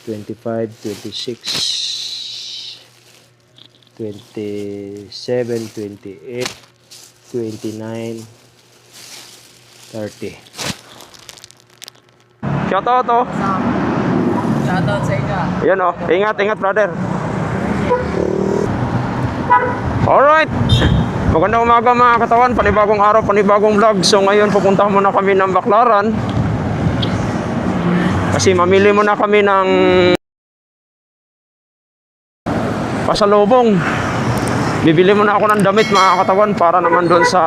25, 26, 27, 28, 29, 30. Shoutout to. Shoutout sa inyo. Ayan o. Ingat, ingat brother. Alright. Magandang umaga mga katawan. Panibagong araw, panibagong vlog. So ngayon pupunta muna kami ng Baclaran. Kasi mamili muna kami ng pasalubong. Bibili muna ako ng damit mga katawan para naman doon sa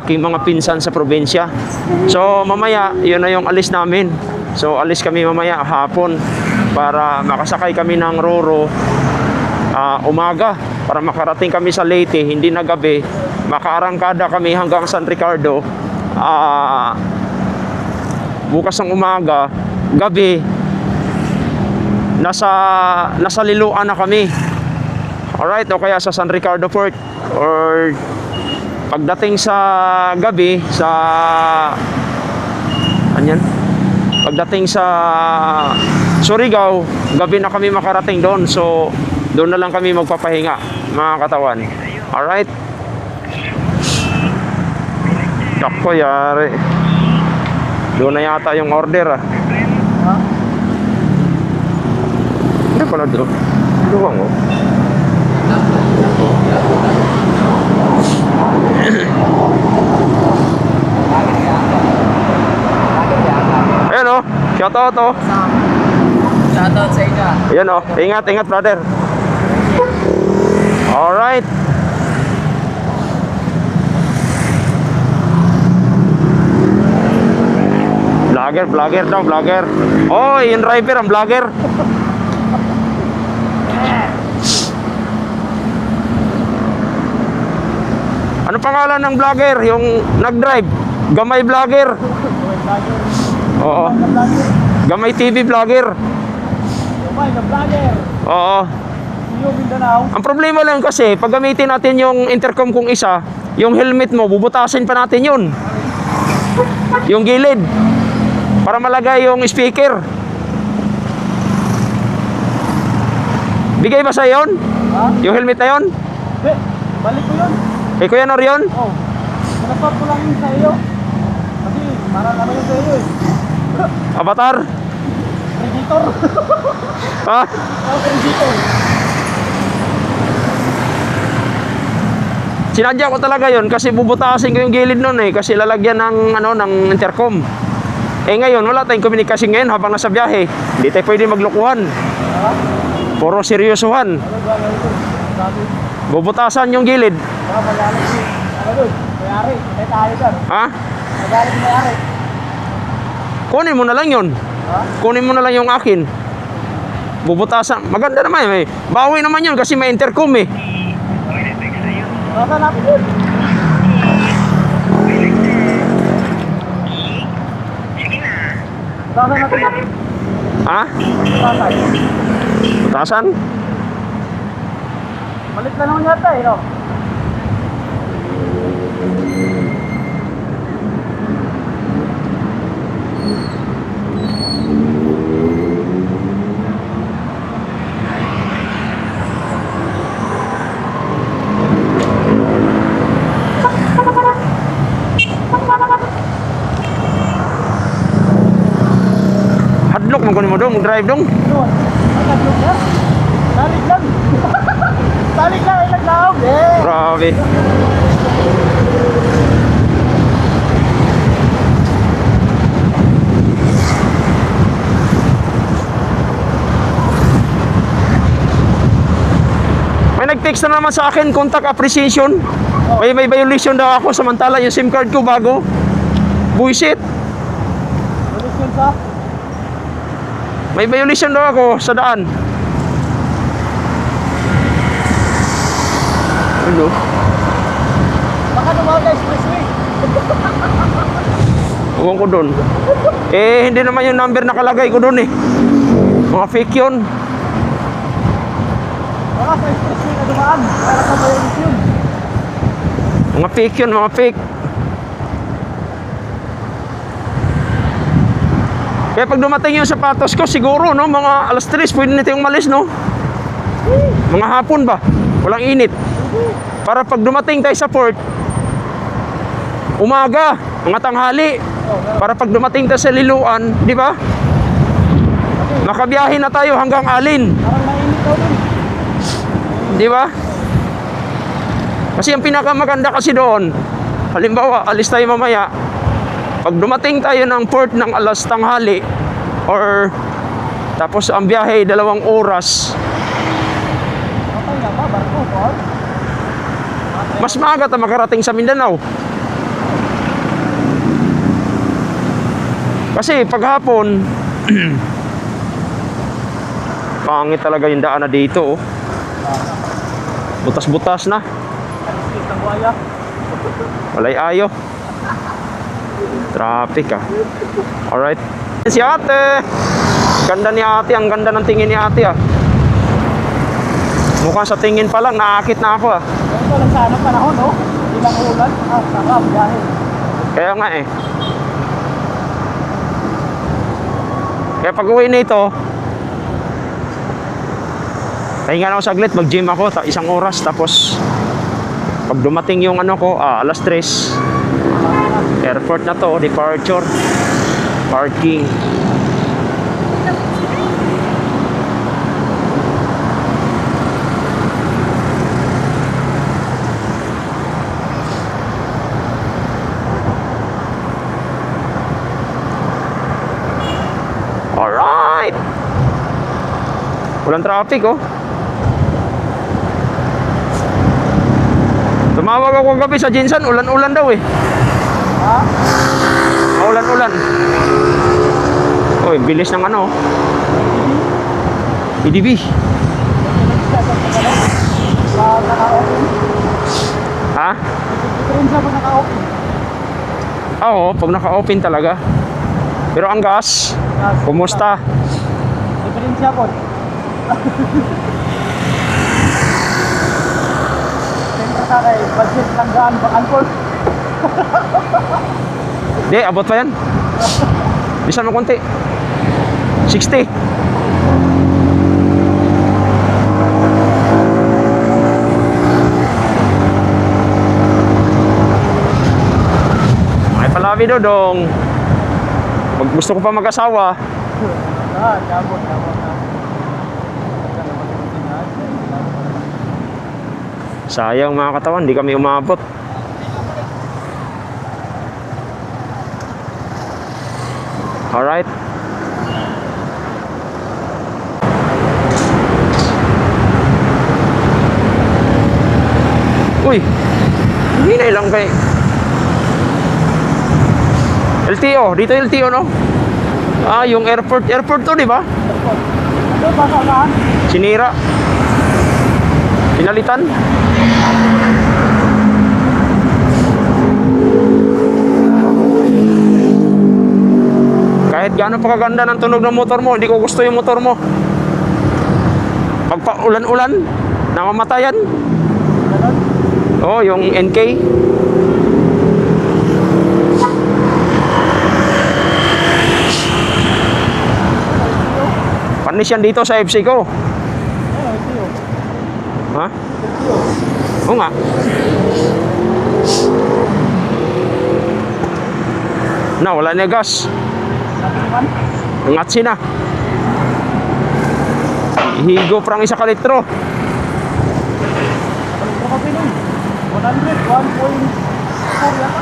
aking mga pinsan sa probinsya. So mamaya, yun na yung alis namin. So alis kami mamaya hapon para makasakay kami ng Roro umaga para makarating kami sa Leyte, hindi na gabi. Makaarangkada kami hanggang San Ricardo bukas ng umaga. Gabi nasa Liloan na kami. Alright, o kaya sa San Ricardo Port, or pagdating sa gabi sa pagdating sa Surigao, gabi na kami makarating doon. So doon na lang kami magpapahinga mga katawan. Alright. Dako yari. Doon na yata yung order Hindi pala doon. Luwang oh. Ayan o, shoutout o. Shoutout sa inyo. Ayan o, ingat, ingat brother. Alright. Vlogger, vlogger daw, vlogger. Oh, yung driver ang vlogger. Ano pangalan ng vlogger? Yung nag-drive? Gamay vlogger. Oo. Gamay TV vlogger. Gamay na vlogger. Oo. Ang problema lang kasi, pag gamitin natin yung intercom kung isa, yung helmet mo, bubutasin pa natin yun. Yung gilid. Para malagay yung speaker. Bigay ba sa yon? Ha? Yung helmet na yon? Balik ko yun. Eh, Kuya Norion? Oh. Pinapap ko lang yun sa iyo. Kasi para naman yun sa iyo eh. Avatar? Predator. Ha? Predator. Sinadya ko talaga yon kasi bubutasin ko yung gilid nun eh. Kasi lalagyan ng, ng intercom. Eh ngayon, wala tayong komunikasyon ngayon habang nasa biyahe. Hindi tayo pwede maglukuhan. Puro seryosohan. Bubutasan yung gilid. Ha? Kunin mo na lang yun. Kunin mo na lang yung akin. Bubutasan. Maganda naman eh. Bawi naman yun kasi may intercom eh. Nasa natin yun. Nasa natin yun. Ha? Butasan? Balik na naman yata eh, no? Hadlock mo kunin mo dong, drive dong. Salig lang. Salig lang ay naglaog eh. Grabe. May nag-text na naman sa akin, contact appreciation. May violation daw ako, samantala yung SIM card ko bago. Buisit. Violation sa? May violation daw ako sa daan. Ano? Baka dumaga expressway. Huwag ko doon. Eh, hindi naman yung number nakalagay ko doon eh. Mga fake yun. Baka sa expressway na dumaan. Para sa violation. Mga fake yun, mga fake. Kaya pag dumating yung sapatos ko, siguro, no, mga alas 3, pwede na tayong malis, no? Mga hapon ba? Walang init. Para pag dumating tayo sa port, umaga, mga tanghali. Para pag dumating tayo sa Liloan, di ba? Makabiyahin na tayo hanggang Alin. Parang nainit daw dun. Di ba? Kasi ang pinakamaganda kasi doon, halimbawa, alis tayo mamaya, pag dumating tayo ng port ng alas tanghali, or tapos ang biyahe 2 oras, Okay na ba? Barko po? mas maaga tayo makarating sa Mindanao. Kasi paghapon, pangit talaga yung daan na dito, oh. Butas-butas na. Alis ng buhaya. Walay ayo. Traffic ah. Alright. Si ate. Ganda ni ate. Ang ganda ng tingin ni ate ah. Mukhang sa tingin pa lang, naakit na ako ah. Ito lang sana panahon, no? Ilang ulan. Sarap, biyahe. Kaya nga eh. Kaya pag uwi nito, pahinga na ako saglit, mag-gym ako, 1 oras, tapos pag dumating yung ano ko, alas 3, airport na to, departure, parking. Alright! Walang traffic oh. Tumawag ako gabi sa Jinsan, ulan-ulan daw eh. Ha? Ulan-ulan. Oy, bilis ng ano. EDB. Naka-open. Ha? Diferensya pag naka-open. Oo, pag naka-open talaga. Pero ang gas, kumusta? Diferensya po. Siyempre sa kay budget lang gaan ba alcohol? Di, abot pa yan. Bisan mo konti. 60. May palabi dodong. Pag gusto ko pa mag-asawa, Jabot na. sayang mga katawan, di kami umabot. Alright. Uy, hindi na ilang kay LTO, dito LTO no? Yung airport to, di ba? Ano ba saan? Sinira. Pinalitan. Kahit gaano pa kaganda ng tunog ng motor mo, hindi ko gusto yung motor mo. Pagpa ulan-ulan, namamatayan. Oh, yung NK. Panis yan dito sa FC ko. Ha? Oo nga. Na, wala na gas. Ngatsi na. Higo prang 1 litro. Balik ko pinun. 100, 1.4 yata.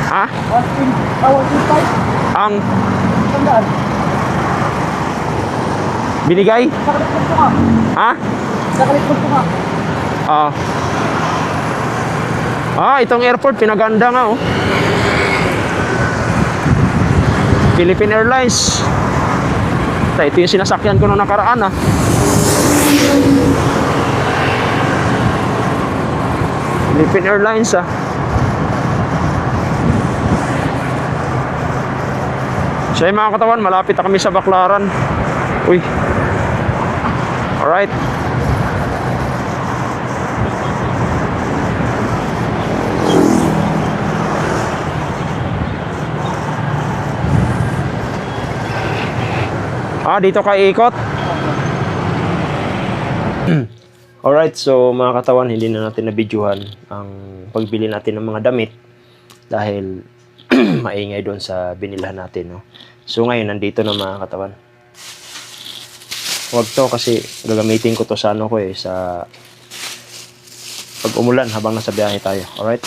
Ha? 1.5. Ang Tandaan. binigay? Nakalikod ko nga. Ha? Nakalikod ko nga. Itong airport, pinaganda nga oh. Philippine Airlines. Ito yung sinasakyan ko nung nakaraan ah. Philippine Airlines ah. So yung mga katawan, malapit na kami sa Baclaran. Uy. Alright. Dito ka ikot. Alright, so mga katawan, hindi na natin nabidyohan ang pagbili natin ng mga damit dahil maingay doon sa binilhan natin, no? So ngayon, nandito na mga katawan. Huwag to kasi gagamitin ko to sa ano ko sa pag umulan habang nasa biyahe tayo. Alright?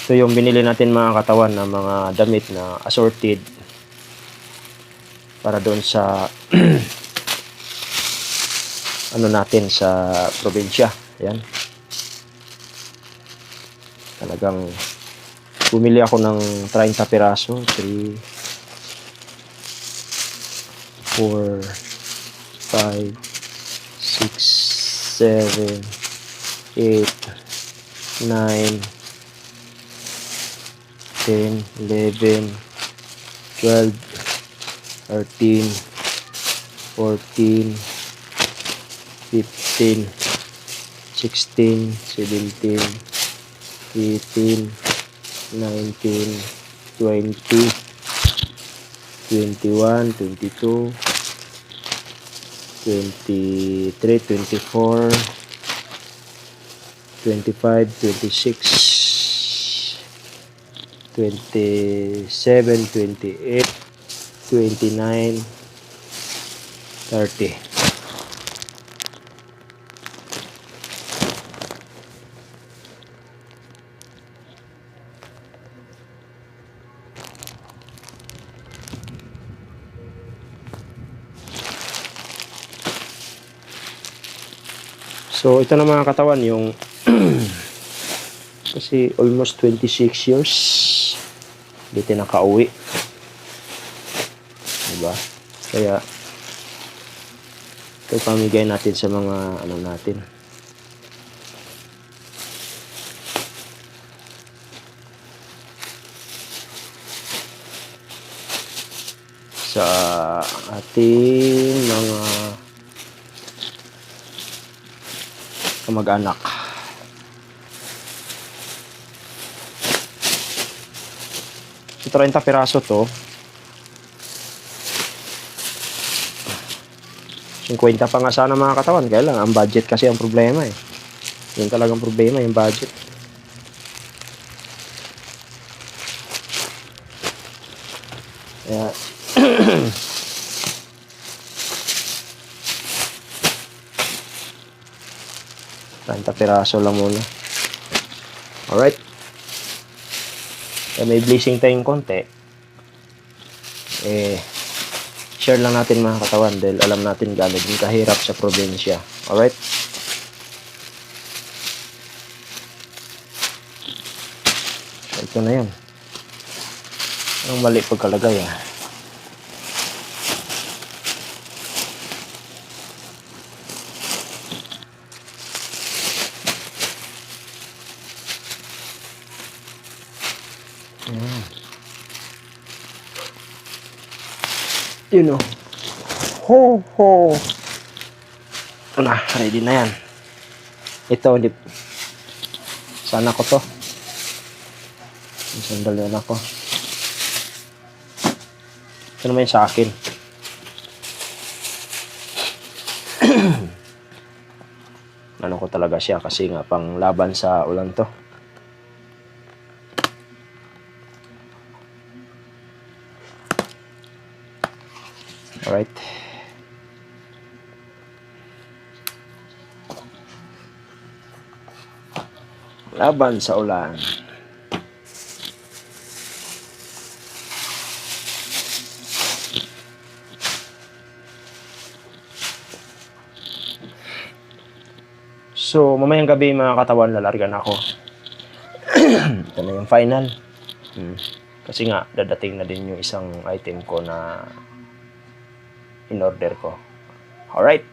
Ito yung binili natin mga katawan na mga damit na assorted para doon sa ano natin sa probinsya. Ayan. Talagang bumili ako ng 30 piraso. 3, 4, 5, 6, 7, 8, 9, 10, 11, 12, 13, 14, 15, 16, 17, 18, 19, 20, 21, 22, 23, 24, 25, 26, 27, 28, 29, 30. So ito na mga katawan yung kasi almost 26 years dito nakauwi, diba? Kaya ito pamigay natin sa mga ano natin, sa ating mga kamag-anak. So 30 piraso to. 50 pa nga sana mga katawan. Kaya lang, ang budget kasi ang problema eh. Yun talagang problema, yung budget. Kaya 30 piraso lang muna. Alright. Kaya may blessing tayong konti. Share lang natin mga katawan dahil alam natin gaano din kahirap sa probinsya. Alright. So, ito na yun. Ang mali pagkalagay You know. Ho ho. Ito na, ready na yan. Ito, hindi. Sana ko to. Sandali na ako. Ito naman yung sa akin. Ano ko talaga siya kasi nga pang laban sa ulan to. Alright. Laban sa ulan. So, mamayang gabi mga katawan, lalargan ako. Ito na yung final. Kasi nga, dadating na din yung isang item ko na in-order ko. Alright.